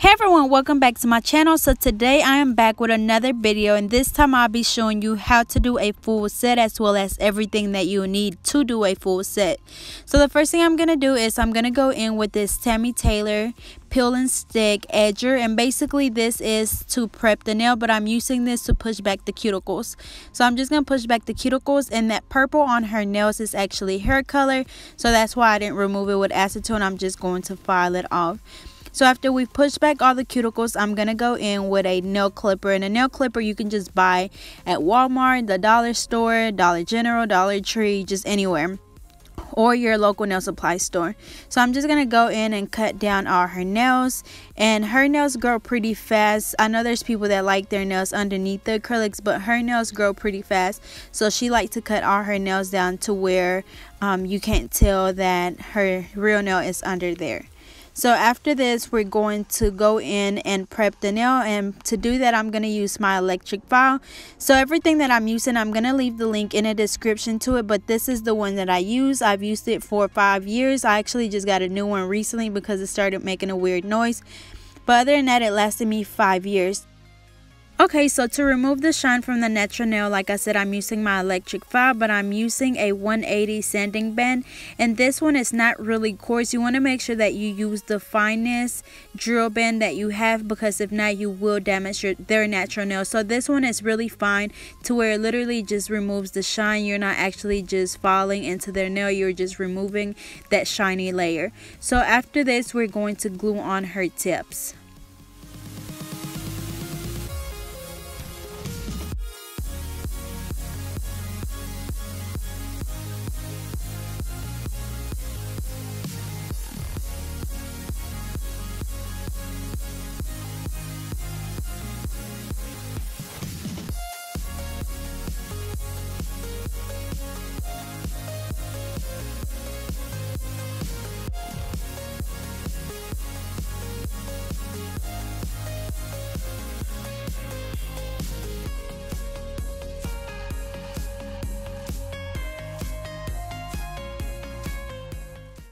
Hey everyone, welcome back to my channel. So today I am back with another video, and this time I'll be showing you how to do a full set as well as everything that you need to do a full set. So the first thing I'm going to do is I'm going to go in with this Tammy Taylor peel and stick edger, and basically this is to prep the nail, but I'm using this to push back the cuticles. So I'm just going to push back the cuticles, and that purple on her nails is actually hair color, so that's why I didn't remove it with acetone. I'm just going to file it off. So after we've pushed back all the cuticles, I'm going to go in with a nail clipper. And a nail clipper you can just buy at Walmart, the dollar store, Dollar General, Dollar Tree, just anywhere, or your local nail supply store. So I'm just going to go in and cut down all her nails. And her nails grow pretty fast. I know there's people that like their nails underneath the acrylics, but her nails grow pretty fast. So she likes to cut all her nails down to where you can't tell that her real nail is under there. So after this, we're going to go in and prep the nail, and to do that I'm going to use my electric file. So everything that I'm using, I'm going to leave the link in the description to it, but this is the one that I use. I've used it for 5 years. I actually just got a new one recently because it started making a weird noise, but other than that, it lasted me 5 years. Okay, so to remove the shine from the natural nail, like I said, I'm using my electric file, but I'm using a 180 sanding band, and this one is not really coarse. You want to make sure that you use the finest drill band that you have, because if not, you will damage their natural nail. So this one is really fine to where it literally just removes the shine. You're not actually just falling into their nail, you're just removing that shiny layer. So after this, we're going to glue on her tips.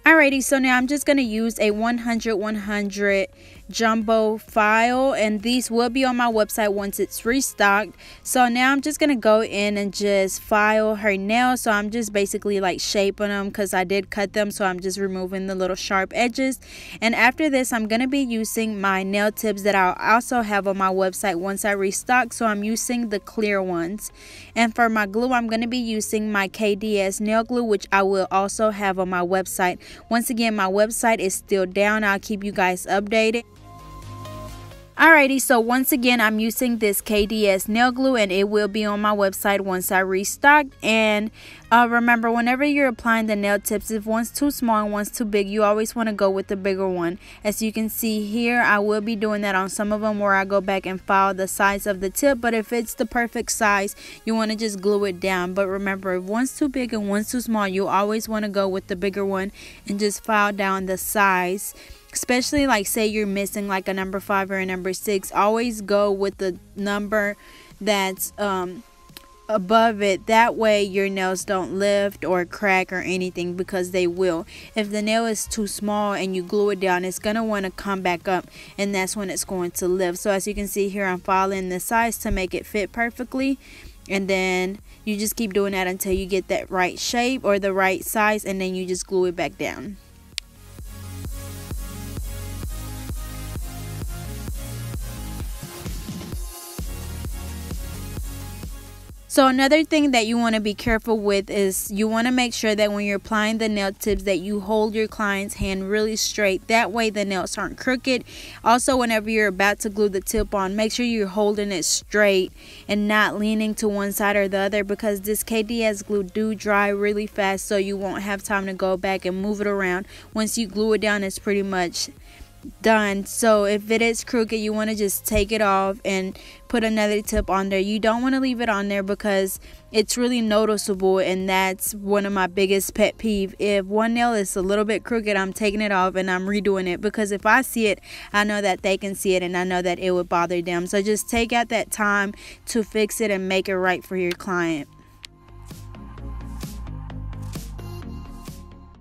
Alrighty, so now I'm just going to use a 100/100 jumbo file, and these will be on my website once it's restocked. So now I'm just going to go in and just file her nails. So I'm just basically like shaping them because I did cut them, so I'm just removing the little sharp edges. And after this, I'm going to be using my nail tips that I'll also have on my website once I restock. So I'm using the clear ones, and for my glue I'm going to be using my KDS nail glue, which I will also have on my website. Once again, my website is still down. I'll keep you guys updated. Alrighty, so once again, I'm using this KDS nail glue, and it will be on my website once I restock. And remember, whenever you're applying the nail tips, if one's too small and one's too big, you always want to go with the bigger one. As you can see here, I will be doing that on some of them where I go back and file the size of the tip. But if it's the perfect size, you want to just glue it down. But remember, if one's too big and one's too small, you always want to go with the bigger one and just file down the size. Especially like say you're missing like a number 5 or a number 6, always go with the number that's above it. That way your nails don't lift or crack or anything, because they will. If the nail is too small and you glue it down, it's gonna want to come back up, and that's when it's going to lift. So as you can see here, I'm filing the size to make it fit perfectly, and then you just keep doing that until you get that right shape or the right size, and then you just glue it back down. So another thing that you want to be careful with is you want to make sure that when you're applying the nail tips that you hold your client's hand really straight. That way the nails aren't crooked. Also, whenever you're about to glue the tip on, make sure you're holding it straight and not leaning to one side or the other, because this KDS glue do dry really fast, so you won't have time to go back and move it around. Once you glue it down, it's pretty much done. So if it is crooked, you want to just take it off and put another tip on there. You don't want to leave it on there because it's really noticeable, and that's one of my biggest pet peeve. If one nail is a little bit crooked, I'm taking it off and I'm redoing it, because if I see it, I know that they can see it, and I know that it would bother them. So just take out that time to fix it and make it right for your client.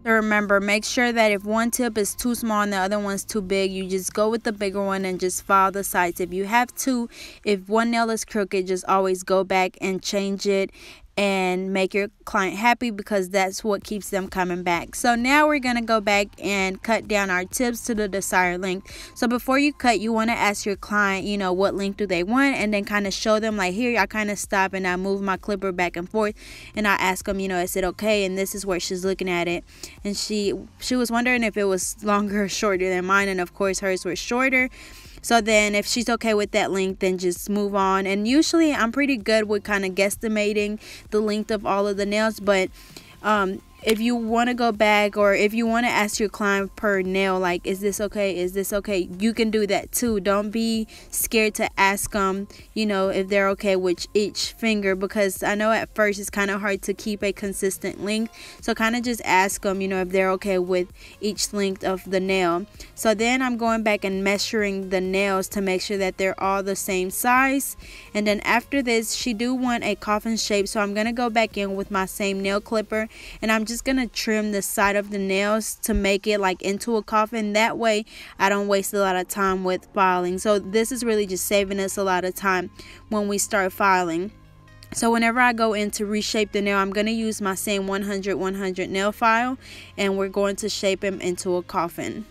So remember, make sure that if one tip is too small and the other one's too big, you just go with the bigger one and just file the sides. If you have two, if one nail is crooked, just always go back and change it and make your client happy, because that's what keeps them coming back. So now we're going to go back and cut down our tips to the desired length. So before you cut, you want to ask your client, you know, what length do they want, and then kind of show them, like, here I kind of stop and I move my clipper back and forth and I ask them, you know, is it okay? And this is where she's looking at it, and she was wondering if it was longer or shorter than mine, and of course hers was shorter. So then if she's okay with that length, then just move on. And usually I'm pretty good with kind of guesstimating the length of all of the nails, but if you want to go back, or if you want to ask your client per nail, like, is this okay, is this okay, you can do that too. Don't be scared to ask them, you know, if they're okay with each finger, because I know at first it's kind of hard to keep a consistent length. So kind of just ask them, you know, if they're okay with each length of the nail. So then I'm going back and measuring the nails to make sure that they're all the same size. And then after this, she do want a coffin shape, so I'm going to go back in with my same nail clipper, and I'm just gonna trim the side of the nails to make it like into a coffin. That way I don't waste a lot of time with filing. So this is really just saving us a lot of time when we start filing. So whenever I go in to reshape the nail, I'm going to use my same 100 nail file, and we're going to shape him into a coffin.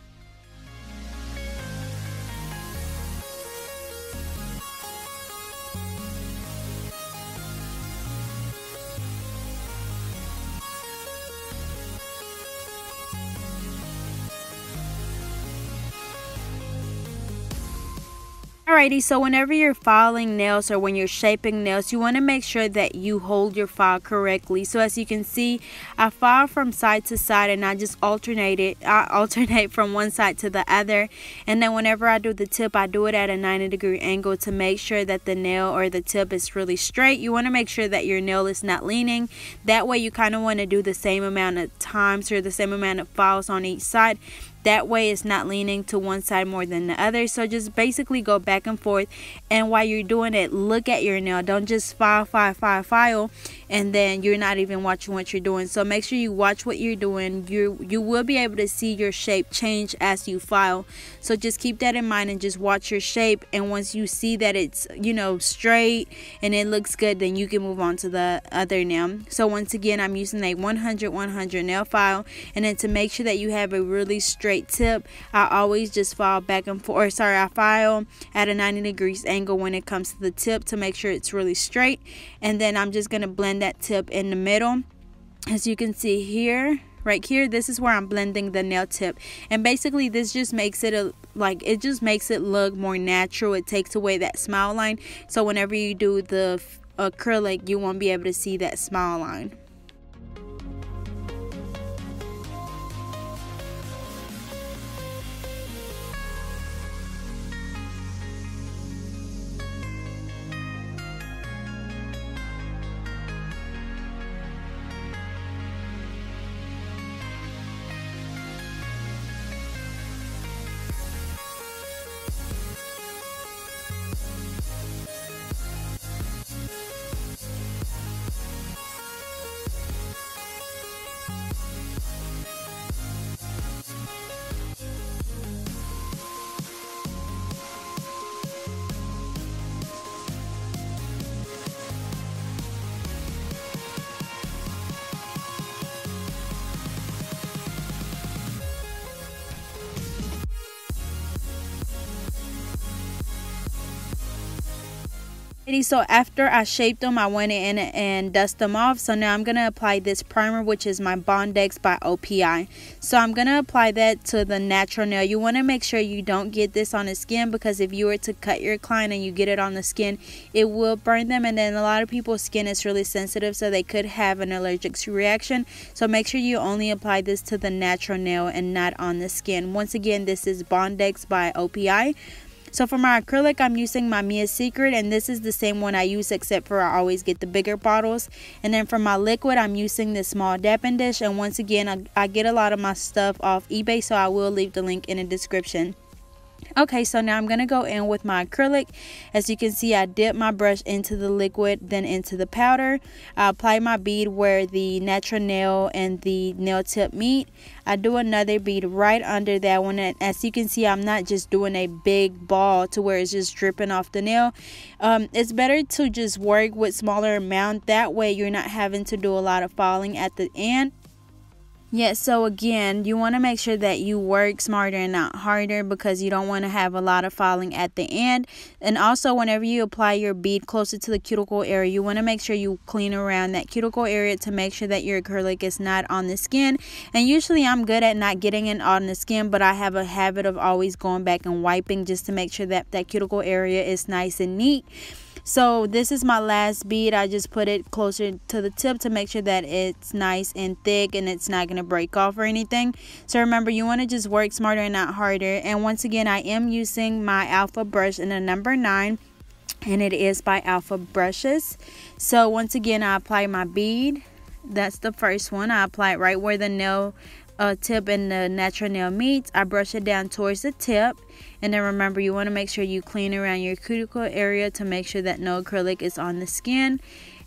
Alrighty, so whenever you're filing nails or when you're shaping nails, you want to make sure that you hold your file correctly. So as you can see, I file from side to side and I just alternate from one side to the other. And then whenever I do the tip, I do it at a 90-degree angle to make sure that the nail or the tip is really straight. You want to make sure that your nail is not leaning. That way you kind of want to do the same amount of times or the same amount of files on each side. That way it's not leaning to one side more than the other. So just basically go back and forth, and while you're doing it, look at your nail. Don't just file and then you're not even watching what you're doing. So make sure you watch what you're doing. You will be able to see your shape change as you file. So just keep that in mind and just watch your shape, and once you see that it's, you know, straight and it looks good, then you can move on to the other nail. So once again, I'm using a 100 nail file, and then to make sure that you have a really straight tip, I always just file back and forth, I file at a 90 degrees angle when it comes to the tip to make sure it's really straight. And then I'm just going to blend that tip in the middle. As you can see here, right here, this is where I'm blending the nail tip, and basically this just makes it it just makes it look more natural. It takes away that smile line, so whenever you do the acrylic, you won't be able to see that smile line. So after I shaped them, I went in and dusted them off. So now I'm going to apply this primer, which is my BONDEX by OPI. So I'm going to apply that to the natural nail. You want to make sure you don't get this on the skin, because if you were to cut your client and you get it on the skin, it will burn them. And then a lot of people's skin is really sensitive, so they could have an allergic reaction. So make sure you only apply this to the natural nail and not on the skin. Once again, this is BONDEX by OPI. So for my acrylic, I'm using my Mia's Secret, and this is the same one I use, except for I always get the bigger bottles. And then for my liquid, I'm using this small Dappen dish, and once again, I get a lot of my stuff off eBay, so I will leave the link in the description. Okay, so now I'm going to go in with my acrylic. As you can see, I dip my brush into the liquid, then into the powder. I apply my bead where the natural nail and the nail tip meet. I do another bead right under that one. And as you can see, I'm not just doing a big ball to where it's just dripping off the nail. It's better to just work with smaller amount. That way you're not having to do a lot of falling at the end. Yeah, so again, you want to make sure that you work smarter and not harder, because you don't want to have a lot of falling at the end. And also, whenever you apply your bead closer to the cuticle area, you want to make sure you clean around that cuticle area to make sure that your acrylic is not on the skin. And usually I'm good at not getting it on the skin, but I have a habit of always going back and wiping just to make sure that that cuticle area is nice and neat. So this is my last bead. I just put it closer to the tip to make sure that it's nice and thick and it's not going to break off or anything. So remember, you want to just work smarter and not harder. And once again, I am using my Alpha brush in the number 9. And it is by Alpha Brushes. So once again, I apply my bead. That's the first one. I apply it right where the nail tip and the natural nail meets. I brush it down towards the tip. And then remember, you want to make sure you clean around your cuticle area to make sure that no acrylic is on the skin.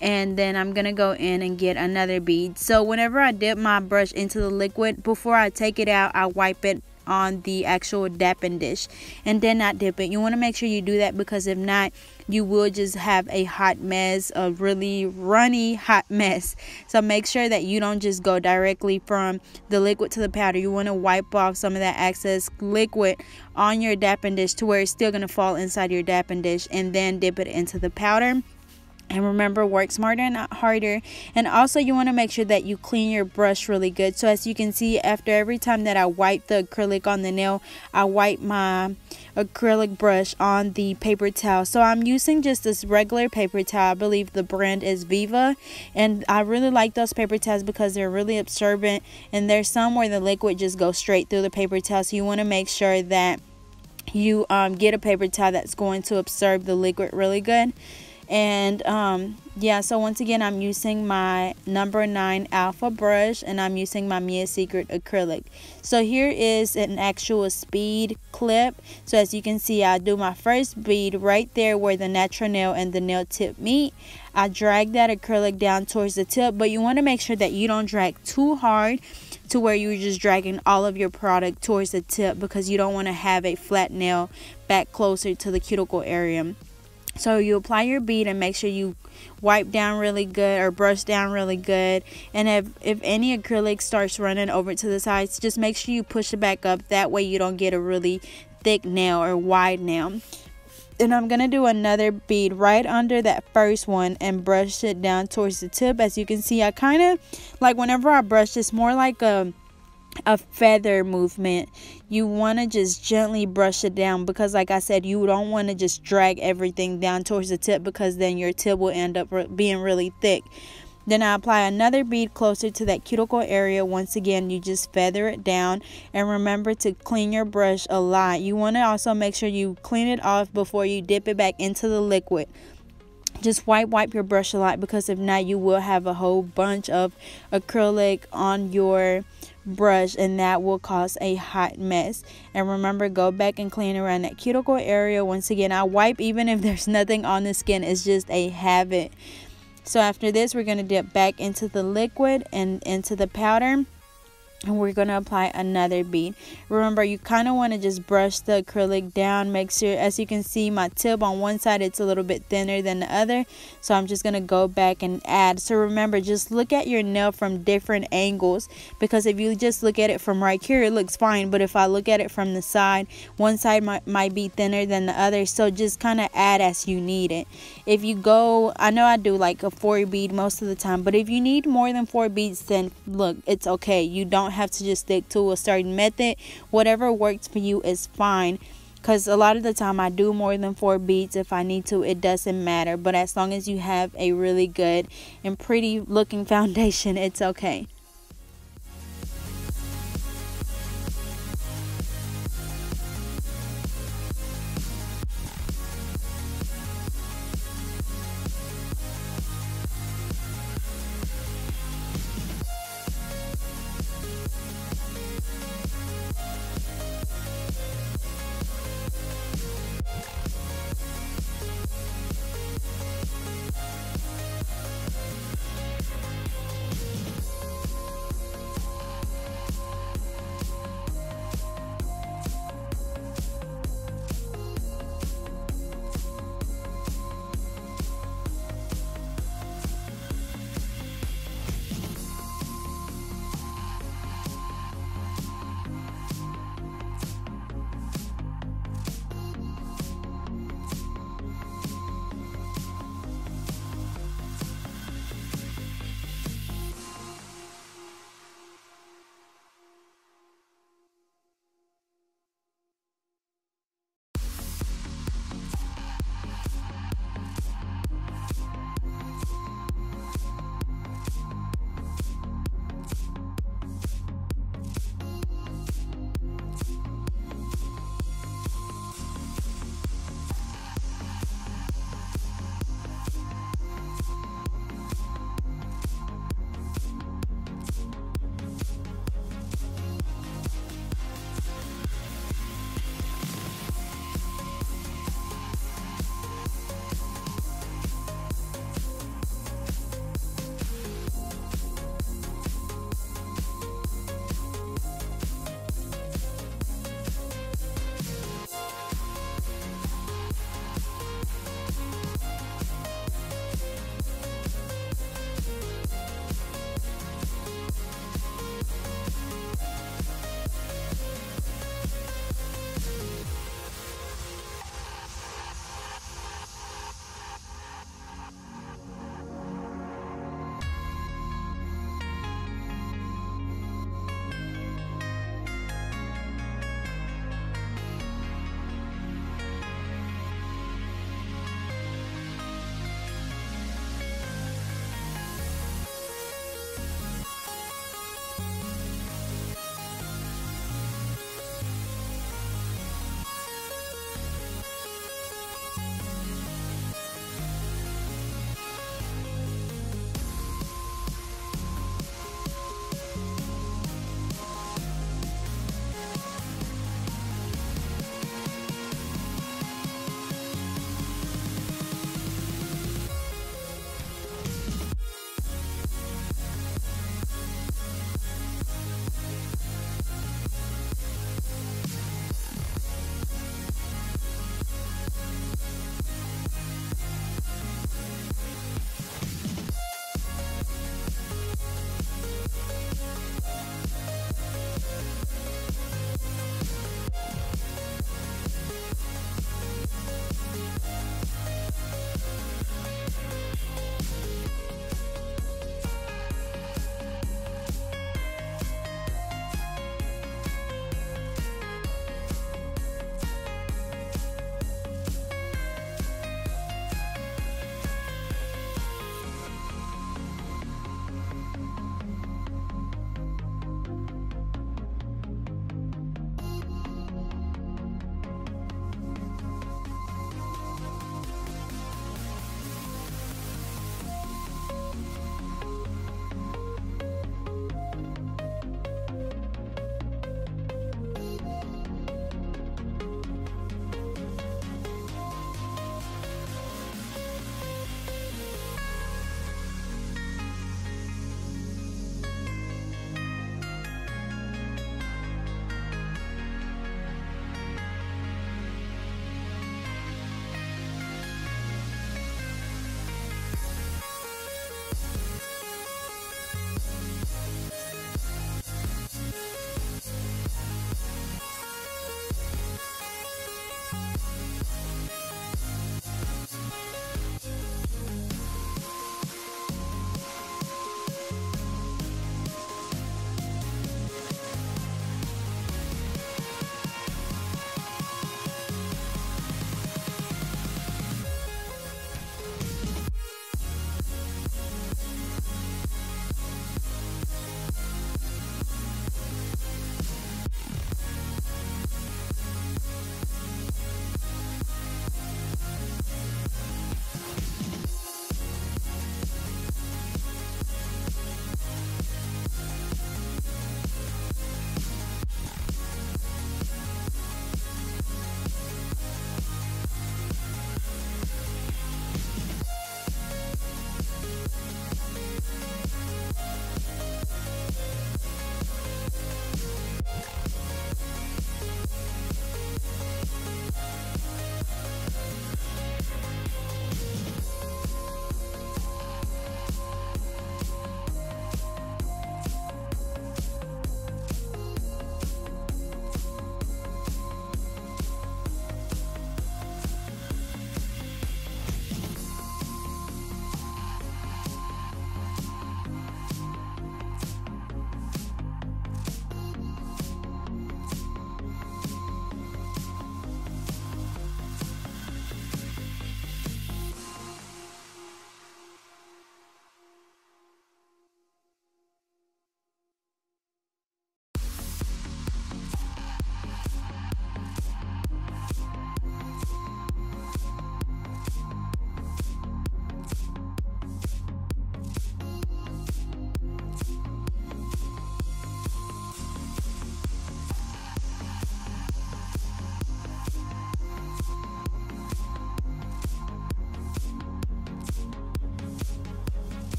And then I'm going to go in and get another bead. So whenever I dip my brush into the liquid, before I take it out, I wipe it on the actual Dappen dish and then not dip it. You want to make sure you do that, because if not, you will just have a hot mess, a really runny hot mess. So make sure that you don't just go directly from the liquid to the powder. You want to wipe off some of that excess liquid on your Dappen dish to where it's still going to fall inside your Dappen dish, and then dip it into the powder. And remember, work smarter and not harder. And also, you want to make sure that you clean your brush really good. So as you can see, after every time that I wipe the acrylic on the nail, I wipe my acrylic brush on the paper towel. So I'm using just this regular paper towel. I believe the brand is Viva. And I really like those paper towels because they're really absorbent. And there's some where the liquid just goes straight through the paper towel. So you want to make sure that you get a paper towel that's going to absorb the liquid really good. And yeah, so once again, I'm using my number 9 Alpha brush, and I'm using my Mia Secret acrylic. So here is an actual speed clip. So as you can see, I do my first bead right there where the natural nail and the nail tip meet. I drag that acrylic down towards the tip, but you want to make sure that you don't drag too hard to where you're just dragging all of your product towards the tip, because you don't want to have a flat nail back closer to the cuticle area. So you apply your bead and make sure you wipe down really good, or brush down really good. And if any acrylic starts running over to the sides, just make sure you push it back up. That way you don't get a really thick nail or wide nail. And I'm going to do another bead right under that first one and brush it down towards the tip. As you can see, I kind of, like whenever I brush, it's more like a feather movement. You want to just gently brush it down, because like I said, you don't want to just drag everything down towards the tip, because then your tip will end up being really thick. Then I apply another bead closer to that cuticle area. Once again, you just feather it down, and remember to clean your brush a lot. You want to also make sure you clean it off before you dip it back into the liquid. Just wipe your brush a lot, because if not, you will have a whole bunch of acrylic on your brush, and that will cause a hot mess. And remember, go back and clean around that cuticle area. Once again, I wipe even if there's nothing on the skin. It's just a habit. So after this, we're going to dip back into the liquid and into the powder, and we're going to apply another bead. Remember, you kind of want to just brush the acrylic down. Make sure, as you can see, my tip on one side, it's a little bit thinner than the other. So I'm just going to go back and add. So remember, just look at your nail from different angles, because if you just look at it from right here, it looks fine. But if I look at it from the side, one side might be thinner than the other. So just kind of add as you need it. If you go, I know I do like a 4 bead most of the time, but if you need more than 4 beads, then look, it's okay. You don't have to just stick to a certain method. Whatever works for you is fine, because a lot of the time I do more than 4 beads if I need to. It doesn't matter, but as long as you have a really good and pretty looking foundation, it's okay.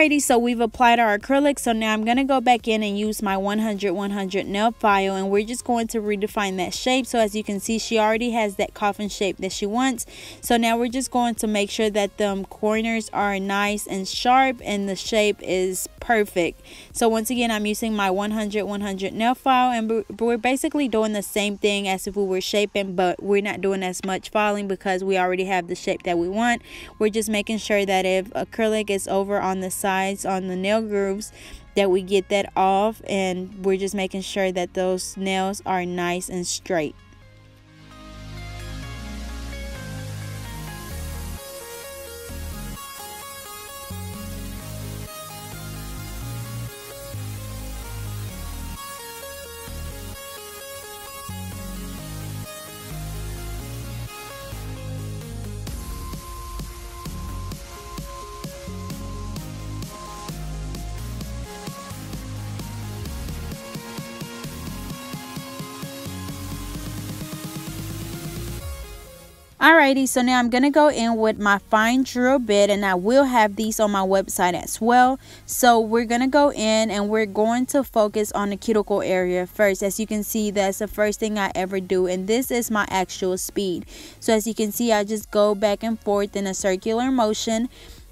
Alrighty, so we've applied our acrylic, so now I'm going to go back in and use my 100 nail file, and we're just going to redefine that shape. So as you can see, she already has that coffin shape that she wants. So now we're just going to make sure that the corners are nice and sharp and the shape is perfect. So once again, I'm using my 100 nail file, and we're basically doing the same thing as if we were shaping, but we're not doing as much filing because we already have the shape that we want. We're just making sure that if acrylic is over on the sides on the nail grooves, that we get that off, and we're just making sure that those nails are nice and straight. Alrighty, so now I'm going to go in with my fine drill bit, and I will have these on my website as well. So we're going to go in and we're going to focus on the cuticle area first. As you can see, that's the first thing I ever do, and this is my actual speed. So as you can see, I just go back and forth in a circular motion,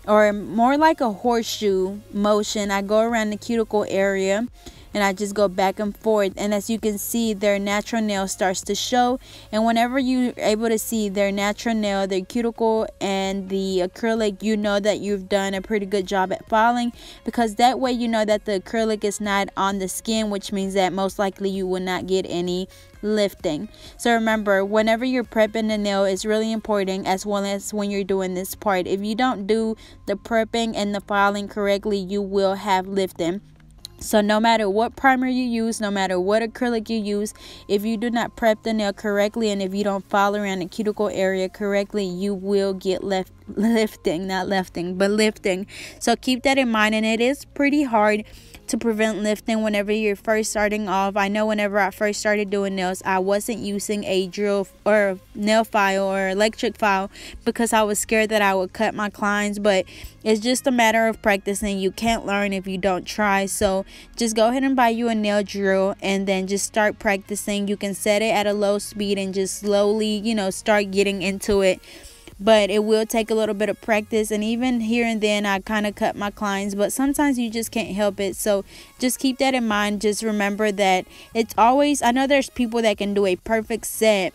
or more like a horseshoe motion. I go around the cuticle area and I just go back and forth, and as you can see, their natural nail starts to show. And whenever you're able to see their natural nail, their cuticle and the acrylic, you know that you've done a pretty good job at filing, because that way you know that the acrylic is not on the skin, which means that most likely you will not get any lifting. So remember, whenever you're prepping the nail, it's really important, as well as when you're doing this part. If you don't do the prepping and the filing correctly, you will have lifting. So no matter what primer you use, no matter what acrylic you use, if you do not prep the nail correctly and if you don't file around the cuticle area correctly, you will get lifting. So keep that in mind, and it is pretty hard to prevent lifting whenever you're first starting off. I know whenever I first started doing nails, I wasn't using a drill or nail file or electric file because I was scared that I would cut my clients, but it's just a matter of practicing. You can't learn if you don't try. So just go ahead and buy you a nail drill and then just start practicing. You can set it at a low speed and just slowly, start getting into it. But it will take a little bit of practice, and even here and then I kind of cut my clients, but sometimes you just can't help it. So just keep that in mind. Just remember that it's always, I know there's people that can do a perfect set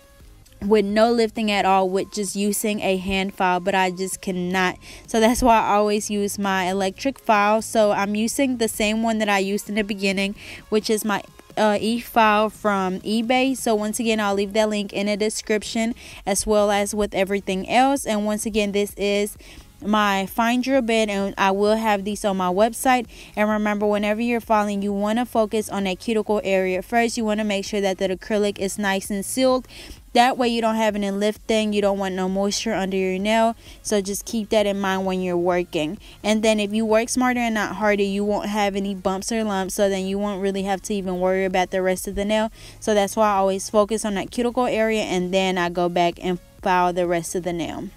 with no lifting at all with just using a hand file, but I just cannot. So that's why I always use my electric file. So I'm using the same one that I used in the beginning, which is my e-file from eBay. So once again, I'll leave that link in the description, as well as with everything else. And once again, this is my fine drill bit, and I will have these on my website. And remember, whenever you're filing, you want to focus on that cuticle area first. You want to make sure that the acrylic is nice and sealed. That way you don't have any lifting, you don't want no moisture under your nail. So just keep that in mind when you're working. And then if you work smarter and not harder, you won't have any bumps or lumps, so then you won't really have to even worry about the rest of the nail. So that's why I always focus on that cuticle area, and then I go back and file the rest of the nail.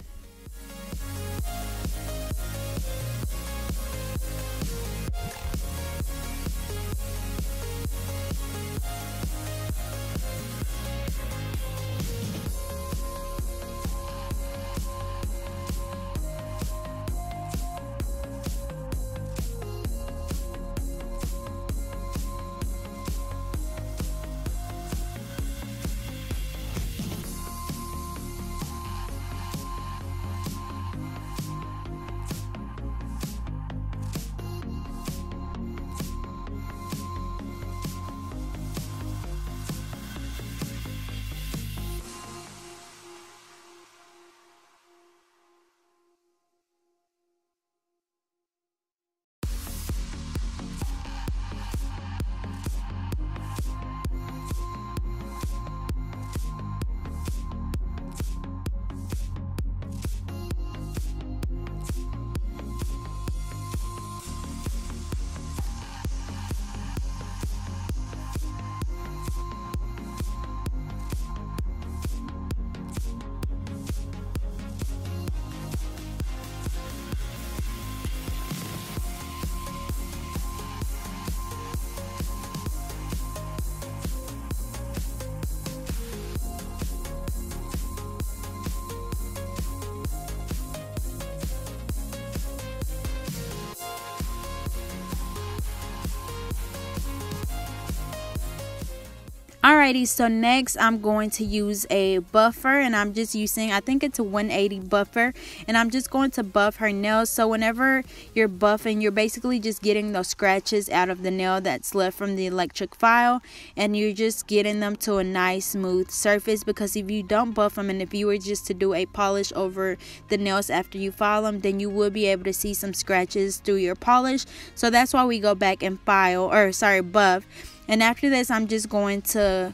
Alrighty, so next I'm going to use a buffer, and I'm just using, I think it's a 180 buffer, and I'm just going to buff her nails. So whenever you're buffing, you're basically just getting those scratches out of the nail that's left from the electric file, and you're just getting them to a nice smooth surface, because if you don't buff them and if you were just to do a polish over the nails after you file them, then you will be able to see some scratches through your polish. So that's why we go back and buff. And after this, I'm just going to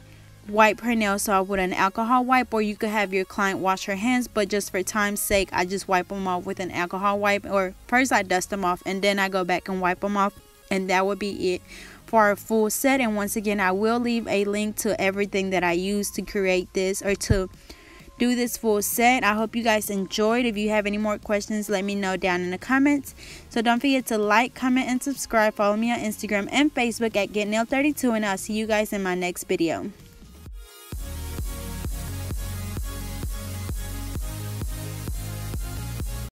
wipe her nails off with an alcohol wipe, or you could have your client wash her hands, but just for time's sake, I just wipe them off with an alcohol wipe. Or first I dust them off and then I go back and wipe them off, and that would be it for a full set. And once again, I will leave a link to everything that I used to create this, or to do this full set. I hope you guys enjoyed. If you have any more questions, let me know down in the comments. So don't forget to like, comment, and subscribe. Follow me on Instagram and Facebook at GetNailed32, and I'll see you guys in my next video.